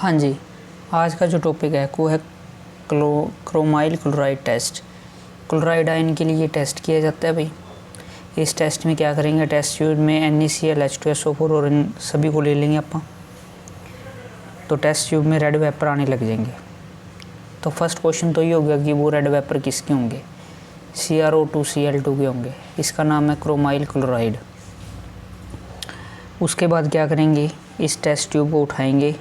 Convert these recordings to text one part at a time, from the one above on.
हाँ जी, आज का जो टॉपिक है वो है chromyl chloride test. Chloride ion के लिए टेस्ट किया जाता है भाई। इस टेस्ट में क्या करेंगे, टेस्ट ट्यूब में NaCl H2SO4 और इन सभी को ले लेंगे अपन। तो टेस्ट ट्यूब में रेड वेपर आने लग जाएंगे। तो फर्स्ट क्वेश्चन तो ये हो गया कि वो रेड वेपर किसके होंगे, CrO2Cl2 के होंगे। इसका नाम है क्रोमाइल क्लोराइड। उसके बाद क्या करेंगे, इस टेस्ट ट्यूब को उठाएंगे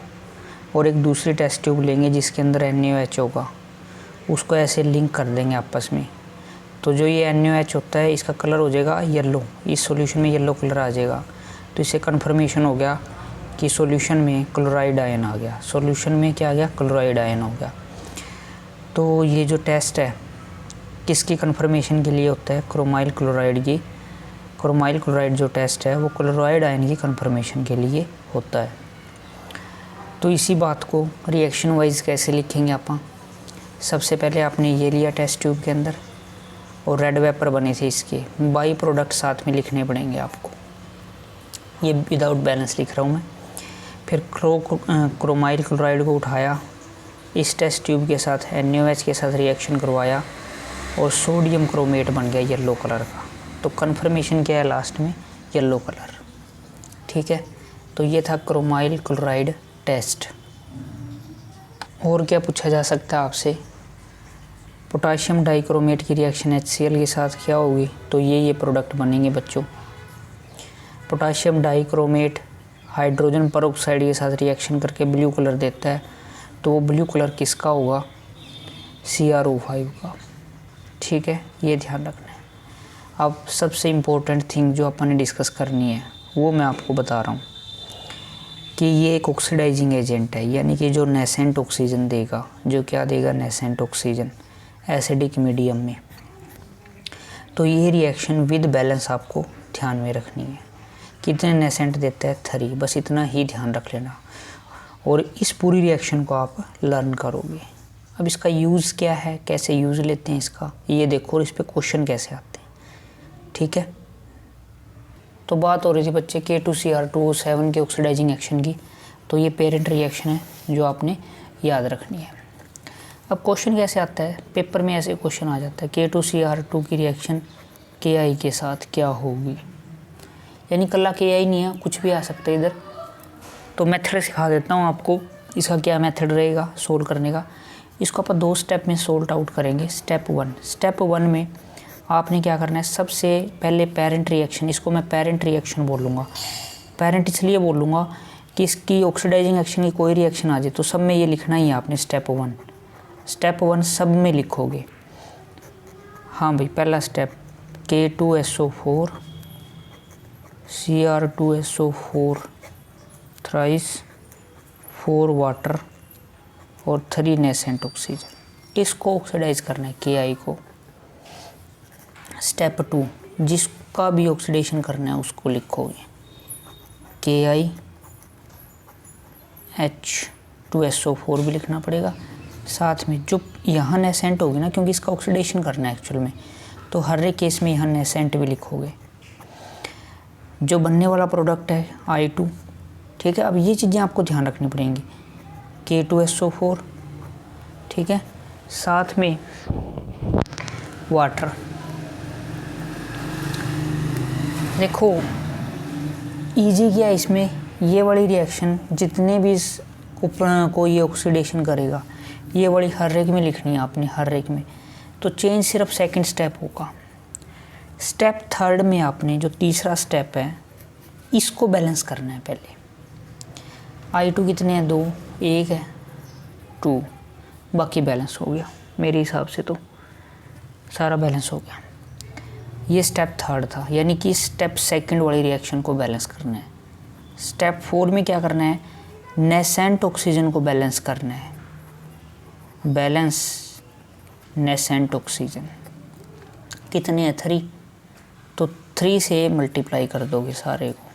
और एक दूसरी टेस्ट ट्यूब लेंगे जिसके अंदर NaOH होगा, उसको ऐसे लिंक कर देंगे आपस में। तो जो ये NaOH होता है इसका कलर हो जाएगा येलो, इस सॉल्यूशन में येलो कलर आ जाएगा। तो इससे कन्फर्मेशन हो गया कि सॉल्यूशन में क्लोराइड आयन आ गया। सॉल्यूशन में क्या आ गया, क्लोराइड आयन हो गया। तो ये जो टेस्ट है किसकी कन्फर्मेशन के लिए होता है, क्रोमाइल क्लोराइड की। क्रोमाइल क्लोराइड जो टेस्ट है वो क्लोराइड आयन की कन्फर्मेशन के लिए होता है। तो इसी बात को रिएक्शन वाइज कैसे लिखेंगे आप। सबसे पहले आपने ये लिया टेस्ट ट्यूब के अंदर और रेड वेपर बने थे, इसके बाई प्रोडक्ट साथ में लिखने पड़ेंगे आपको। ये विदाउट बैलेंस लिख रहा हूँ मैं। फिर क्रोमाइल क्लोराइड को उठाया, इस टेस्ट ट्यूब के साथ NaOH के साथ रिएक्शन करवाया और सोडियम क्रोमेट बन गया येलो कलर का। तो कन्फर्मेशन क्या है लास्ट में, येलो कलर। ठीक है, तो ये था क्रोमाइल क्लोराइड टेस्ट। और क्या पूछा जा सकता है आपसे, पोटाशियम डाइक्रोमेट की रिएक्शन HCl के साथ क्या होगी। तो ये प्रोडक्ट बनेंगे बच्चों। पोटाशियम डाइक्रोमेट हाइड्रोजन परऑक्साइड के साथ रिएक्शन करके ब्लू कलर देता है। तो वो ब्लू कलर किसका होगा, CrO5 का। ठीक है, ये ध्यान रखना है। अब सबसे इम्पोर्टेंट थिंग जो अपन ने डिस्कस करनी है वो मैं आपको बता रहा हूँ कि ये एक ऑक्सीडाइजिंग एजेंट है, यानी कि जो नेसेंट ऑक्सीजन देगा। जो क्या देगा, नेसेंट ऑक्सीजन एसिडिक मीडियम में। तो ये रिएक्शन विद बैलेंस आपको ध्यान में रखनी है। कितने नेसेंट देता है, 3, बस इतना ही ध्यान रख लेना। और इस पूरी रिएक्शन को आप लर्न करोगे। अब इसका यूज़ क्या है, कैसे यूज़ लेते हैं इसका, ये देखो। और इस पर क्वेश्चन कैसे आते हैं। ठीक है, तो बात हो रही थी बच्चे K2Cr2O7 के ऑक्सीडाइजिंग एक्शन की। तो ये पेरेंट रिएक्शन है जो आपने याद रखनी है। अब क्वेश्चन कैसे आता है, पेपर में ऐसे क्वेश्चन आ जाता है K2Cr2 की रिएक्शन Ki के साथ क्या होगी। यानी कल्ला Ki नहीं है, कुछ भी आ सकता है इधर। तो मेथड सिखा देता हूँ आपको, इसका क्या मेथड रहेगा सोल्व करने का। इसको अपन 2 स्टेप में सोल्व आउट करेंगे। स्टेप 1 में आपने क्या करना है, सबसे पहले पेरेंट रिएक्शन, इसको मैं पेरेंट रिएक्शन बोलूँगा। पेरेंट इसलिए बोलूँगा कि इसकी ऑक्सीडाइजिंग एक्शन की कोई रिएक्शन आ जाए तो सब में ये लिखना ही है आपने। स्टेप 1 सब में लिखोगे। हाँ भाई, पहला step K2SO4 Cr2SO4 thrice 4 water और 3 नेसेंट ऑक्सीजन। इसको ऑक्सीडाइज करना है Ki को। स्टेप 2 जिसका भी ऑक्सीडेशन करना है उसको लिखोगे Ki H2SO4 भी लिखना पड़ेगा साथ में। जो यहाँ नेसेंट होगी ना, क्योंकि इसका ऑक्सीडेशन करना है एक्चुअल में, तो हर एक केस में यहाँ नेसेंट भी लिखोगे। जो बनने वाला प्रोडक्ट है I2। ठीक है, अब ये चीज़ें आपको ध्यान रखनी पड़ेंगी। K2SO4, ठीक है, साथ में वाटर। देखो इजी क्या है इसमें, ये वाली रिएक्शन जितने भी को ये ऑक्सीडेशन करेगा, ये वाली हर एक में लिखनी है आपने, हर एक में। तो चेंज सिर्फ सेकंड स्टेप होगा। स्टेप 3 में आपने जो तीसरा स्टेप है इसको बैलेंस करना है पहले। I2 कितने हैं, 2, 1 है 2, बाकी बैलेंस हो गया। मेरे हिसाब से तो सारा बैलेंस हो गया। ये स्टेप 3 था, यानी कि स्टेप 2 वाली रिएक्शन को बैलेंस करना है। स्टेप 4 में क्या करना है, नेसेंट ऑक्सीजन को बैलेंस करना है। बैलेंस नेसेंट ऑक्सीजन कितने हैं, 3। तो 3 से मल्टीप्लाई कर दोगे सारे को।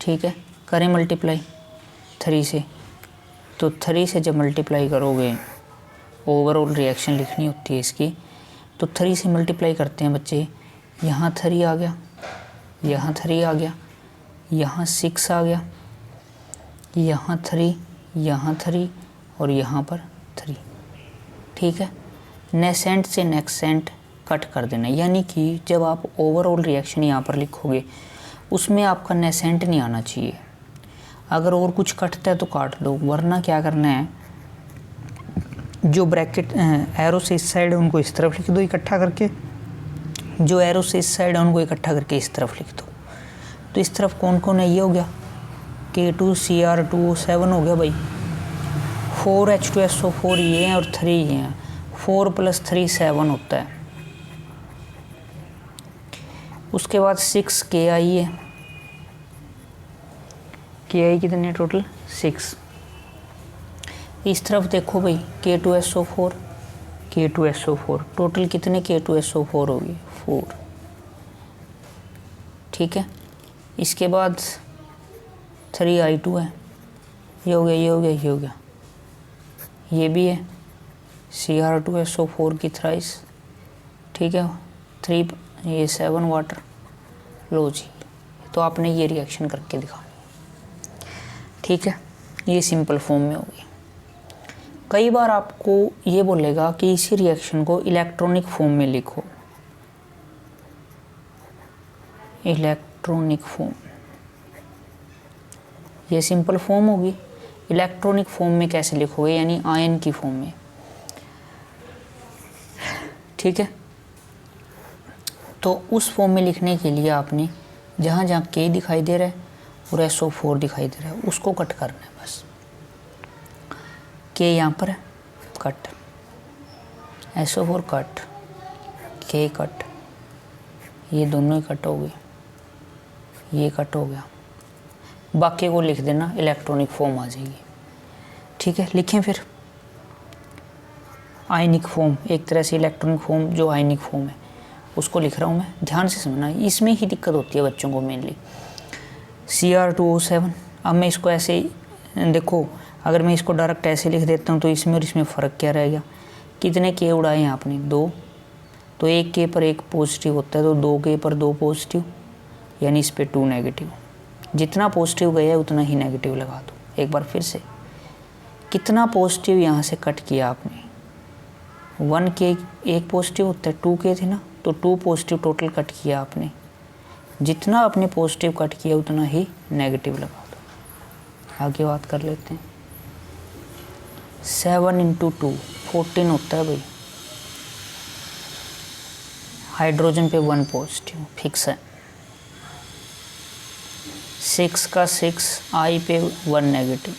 ठीक है, करें मल्टीप्लाई 3 से। तो 3 से जब मल्टीप्लाई करोगे, ओवरऑल रिएक्शन लिखनी होती है इसकी, तो 3 से मल्टीप्लाई करते हैं बच्चे। यहाँ 3 आ गया, यहाँ 3 आ गया, यहाँ 6 आ गया, यहाँ 3, यहाँ 3 और यहाँ पर 3, ठीक है। नेसेंट से नेक्सेंट कट कर देना, यानी कि जब आप ओवरऑल रिएक्शन यहाँ पर लिखोगे उसमें आपका नेसेंट नहीं आना चाहिए। अगर और कुछ कटता है तो काट दो, वरना क्या करना है, जो ब्रैकेट एरो से इस साइड है उनको इस तरफ लिख दो इकट्ठा करके, जो एरो से इस साइड है उनको इकट्ठा करके इस तरफ लिख दो। तो इस तरफ कौन कौन है, ये हो गया K2Cr2O7 हो गया भाई, 4H2SO4 ये हैं और 3 ये हैं, 4 + 3 7 होता है। उसके बाद 6Ki है, Ki कितने टोटल 6। इस तरफ देखो भाई K2SO4 टोटल कितने K2SO4 हो गए 4, ठीक है। इसके बाद 3I2 है, ये हो गया, ये हो गया, ये हो गया, ये भी है Cr2SO4 की थ्राइस, ठीक है। 3 ये 7 वाटर, लो जी। तो आपने ये रिएक्शन करके दिखानी, ठीक है। ये सिंपल फॉर्म में होगी। कई बार आपको ये बोलेगा कि इसी रिएक्शन को इलेक्ट्रॉनिक फॉर्म में लिखो, इलेक्ट्रॉनिक फॉर्म, ये सिंपल फॉर्म होगी। इलेक्ट्रॉनिक फॉर्म में कैसे लिखोगे, यानी आयन की फॉर्म में, ठीक है। तो उस फॉर्म में लिखने के लिए आपने जहाँ जहाँ K दिखाई दे रहा है और SO4 दिखाई दे रहा है उसको कट करना है बस। K यहाँ पर है, cut, SO4 cut, K cut, ये दोनों ही कट हो गए, ये कट हो गया। बाकी को लिख देना, इलेक्ट्रॉनिक फॉर्म आ जाएगी, ठीक है। लिखें फिर आयनिक फॉर्म, एक तरह से इलेक्ट्रॉनिक फॉर्म जो आयनिक फॉर्म है उसको लिख रहा हूँ मैं, ध्यान से समझना, इसमें ही दिक्कत होती है बच्चों को मेनली। Cr2O7, अब मैं इसको ऐसे देखो, अगर मैं इसको डायरेक्ट ऐसे लिख देता हूँ तो इसमें और इसमें फ़र्क क्या रहेगा, कितने K उड़ाए हैं आपने 2, तो एक K पर एक पॉजिटिव होता है, तो 2 K पर 2 पॉजिटिव, यानी इस पर 2 नेगेटिव। जितना पॉजिटिव गया है उतना ही नेगेटिव लगा दो। एक बार फिर से, कितना पॉजिटिव यहाँ से कट किया आपने, 1K एक पॉजिटिव होता है, 2K थे ना, तो 2 पॉजिटिव टोटल कट किया आपने। जितना आपने पॉजिटिव कट किया उतना ही नेगेटिव लगा दो। आगे बात कर लेते हैं। 7 × 2 14 होता है भाई, हाइड्रोजन पे 1 पॉजिटिव फिक्स है। 6 का 6 I पे 1 नेगेटिव,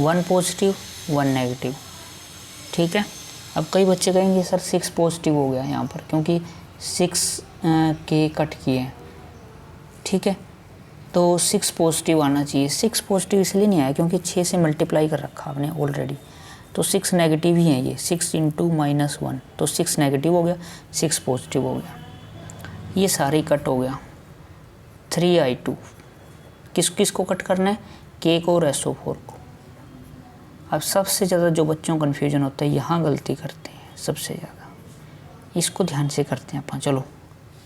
1 पॉजिटिव 1 नेगेटिव, ठीक है। अब कई बच्चे कहेंगे सर 6 पॉजिटिव हो गया यहाँ पर, क्योंकि 6 K कट किए हैं, ठीक है। तो 6 पॉजिटिव आना चाहिए। 6 पॉजिटिव इसलिए नहीं आया क्योंकि 6 से मल्टीप्लाई कर रखा आपने ऑलरेडी, तो 6 नेगेटिव ही है ये, 6 × -1, तो 6 नेगेटिव हो गया, 6 पॉजिटिव हो गया, ये सारे कट हो गया। 3I2 किस किस को कट करना है, K को और SO4 को। अब सबसे ज़्यादा जो बच्चों को कन्फ्यूजन होता है, यहाँ गलती करते हैं सबसे ज़्यादा, इसको ध्यान से करते हैं अपन। चलो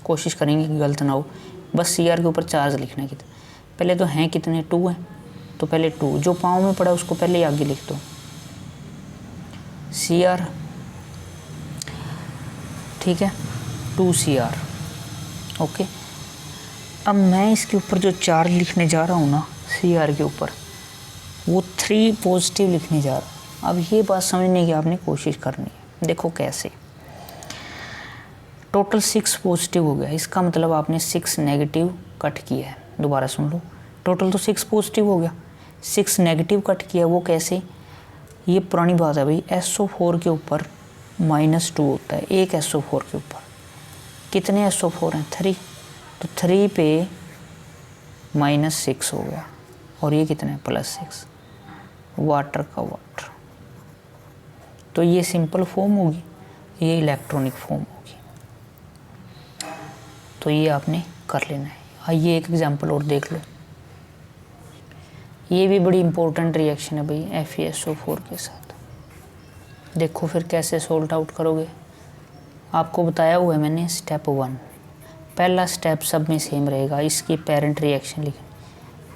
कोशिश करेंगे कि गलत ना हो। बस Cr के ऊपर चार्ज लिखना है कितना, पहले तो हैं कितने 2 हैं, तो पहले 2 जो पाँव में पड़ा उसको पहले आगे लिख दो, Cr, ठीक है, 2Cr, ओके। अब मैं इसके ऊपर जो चार्ज लिखने जा रहा हूँ ना Cr के ऊपर, वो 3 पॉजिटिव लिखने जा रहा हूँ। अब ये बात समझने की आपने कोशिश करनी है। देखो कैसे, टोटल 6 पॉजिटिव हो गया, इसका मतलब आपने 6 नेगेटिव कट किया है। दोबारा सुन लो, टोटल तो 6 पॉजिटिव हो गया, 6 नेगेटिव कट किया। वो कैसे, ये पुरानी बात है भाई, SO4 के ऊपर -2 होता है, एक SO4 के ऊपर कितने SO4 हैं 3, तो 3 पे -6 हो गया, और ये कितने हैं +6, वाटर का वाटर। तो ये सिंपल फॉर्म होगी, ये इलेक्ट्रॉनिक फॉर्म होगी। तो ये आपने कर लेना है। आइए एक एग्जांपल और देख लो, ये भी बड़ी इंपॉर्टेंट रिएक्शन है भाई FeSO4 के साथ। देखो फिर कैसे सोल्ट आउट करोगे। आपको बताया हुआ है मैंने स्टेप 1, पहला स्टेप सब में सेम रहेगा। इसकी पेरेंट रिएक्शन लिखनी,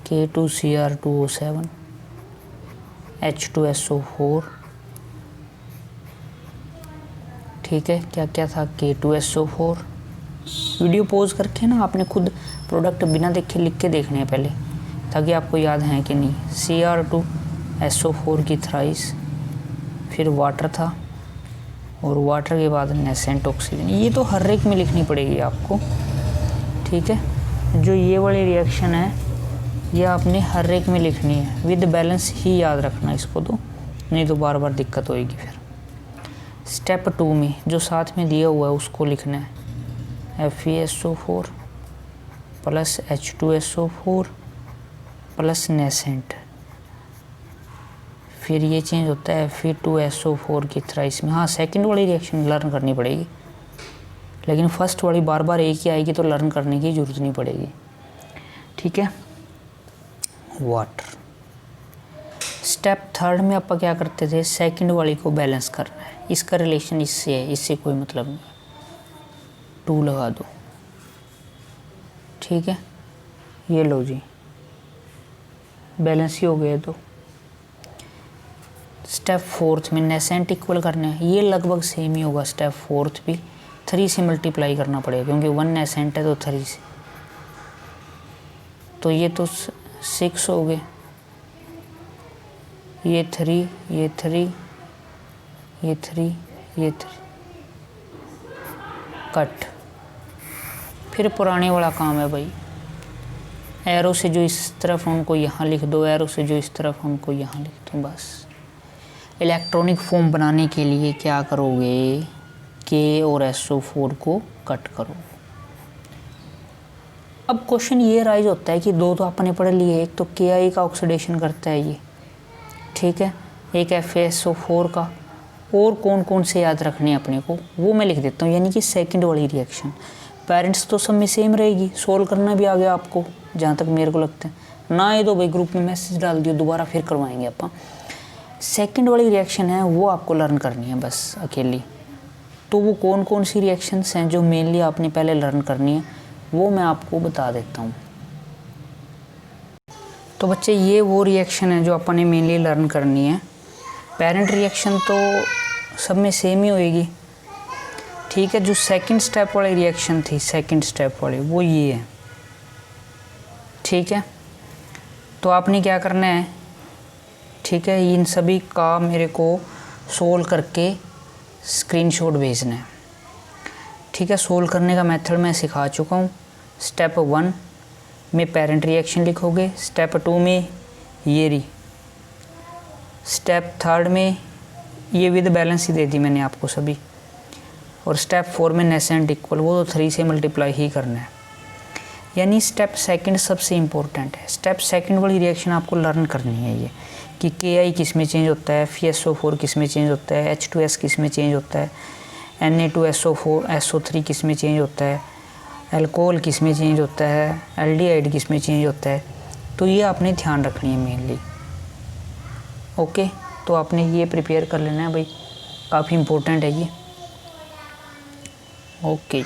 K2Cr2O7 H2SO4, ठीक है। क्या क्या था, K2SO4। वीडियो पॉज करके ना आपने खुद प्रोडक्ट बिना देखे लिख के देखने हैं पहले, ताकि आपको याद है कि नहीं। Cr2SO4 की थ्राइस, फिर वाटर था, और वाटर के बाद नेसेंट ऑक्सीजन। ये तो हर एक में लिखनी पड़ेगी आपको, ठीक है। जो ये वाली रिएक्शन है ये आपने हर एक में लिखनी है, विद बैलेंस ही याद रखना इसको, तो नहीं तो बार बार दिक्कत होएगी फिर। स्टेप 2 में जो साथ में दिया हुआ है उसको लिखना है, FeSO4 plus H2SO4 plus nascent, फिर ये चेंज होता है Fe2SO4 की थ्राइस में। हाँ, सेकंड वाली रिएक्शन लर्न करनी पड़ेगी, लेकिन फर्स्ट वाली बार बार एक ही आएगी तो लर्न करने की ज़रूरत नहीं पड़ेगी, ठीक है। वाटर। स्टेप 3 में आप क्या करते थे, सेकंड वाली को बैलेंस करना है। इसका रिलेशन इससे है, इससे कोई मतलब नहीं, 2 लगा दो, ठीक है। ये लो जी, बैलेंस ही हो गया। तो स्टेप 4 में नेसेंट इक्वल करना है, ये लगभग सेम ही होगा। स्टेप 4 भी 3 से मल्टीप्लाई करना पड़ेगा, क्योंकि 1 नेसेंट है तो 3 से, तो ये तो 6 हो गए। ये 3, ये 3, ये 3, ये 3, कट। फिर पुराने वाला काम है भाई, एरो से जो इस तरफ उनको यहाँ लिख दो, एरो से जो इस तरफ उनको यहाँ लिख दो, बस। इलेक्ट्रॉनिक फॉर्म बनाने के लिए क्या करोगे, K और SO4 को कट करो। अब क्वेश्चन ये राइज होता है कि दो तो आपने पढ़ लिए, एक तो Ki का ऑक्सीडेशन करता है ये, ठीक है, एक FeSO4 का, और कौन कौन से याद रखने हैं अपने को वो मैं लिख देता हूँ। यानी कि सेकंड वाली रिएक्शन पेरेंट्स तो सब में सेम रहेगी, सोल्व करना भी आ गया आपको जहाँ तक मेरे को लगता है। ना ये तो भाई ग्रुप में मैसेज डाल दियो, दोबारा फिर करवाएंगे अपन। सेकंड वाली रिएक्शन है वो आपको लर्न करनी है बस अकेली। तो वो कौन कौन सी रिएक्शंस हैं जो मेनली आपने पहले लर्न करनी है वो मैं आपको बता देता हूँ। तो बच्चे ये वो रिएक्शन है जो अपन ने मेनली लर्न करनी है। पेरेंट रिएक्शन तो सब में सेम ही होएगी, ठीक है। जो सेकंड स्टेप वाली रिएक्शन थी, सेकंड स्टेप वाली, वो ये है, ठीक है। तो आपने क्या करना है, ठीक है, इन सभी का मेरे को सोल्व करके स्क्रीनशॉट भेजना है, ठीक है। सोल्व करने का मेथड मैं सिखा चुका हूँ। स्टेप 1 में पेरेंट रिएक्शन लिखोगे, स्टेप 2 में ये स्टेप 3 में ये विद बैलेंस ही दे दी मैंने आपको सभी, और स्टेप 4 में नेसेंट इक्वल, वो तो 3 से मल्टीप्लाई ही करना है। यानी स्टेप सेकंड सबसे इम्पोर्टेंट है। स्टेप सेकंड वाली रिएक्शन आपको लर्न करनी है ये, कि Ki किस में चेंज होता है, FeSO4 किस में चेंज होता है, H2S किस में चेंज होता है, Na2SO4 किस में चेंज होता है, अल्कोहल किस में चेंज होता है, एल्डिहाइड किस में चेंज होता है। तो ये आपने ध्यान रखनी है मेनली, ओके। तो आपने ये प्रिपेयर कर लेना है भाई, काफ़ी इम्पोर्टेंट है ये, ओके।